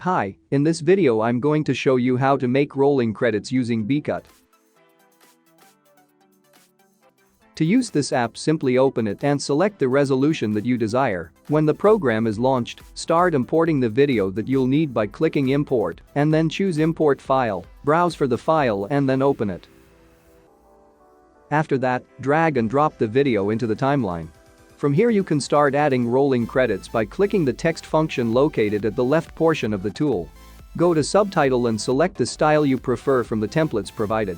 Hi, in this video I'm going to show you how to make rolling credits using Bcut. To use this app, simply open it and select the resolution that you desire. When the program is launched, start importing the video that you'll need by clicking Import and then choose Import File, browse for the file and then open it. After that, drag and drop the video into the timeline. From here you can start adding rolling credits by clicking the text function located at the left portion of the tool. Go to Subtitle and select the style you prefer from the templates provided.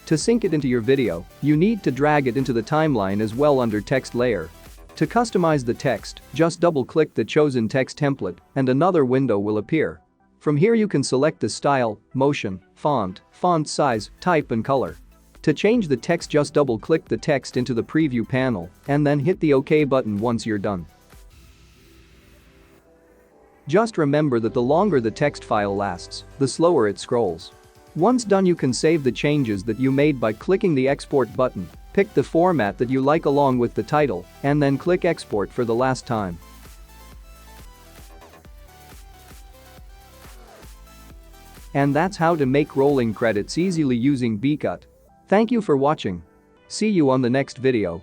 To sync it into your video, you need to drag it into the timeline as well under Text layer. To customize the text, just double-click the chosen text template and another window will appear. From here you can select the style, motion, font size, type and color. To change the text, just double-click the text into the preview panel and then hit the OK button once you're done. Just remember that the longer the text file lasts, the slower it scrolls. Once done, you can save the changes that you made by clicking the Export button, pick the format that you like along with the title, and then click Export for the last time. And that's how to make rolling credits easily using Bcut. Thank you for watching. See you on the next video.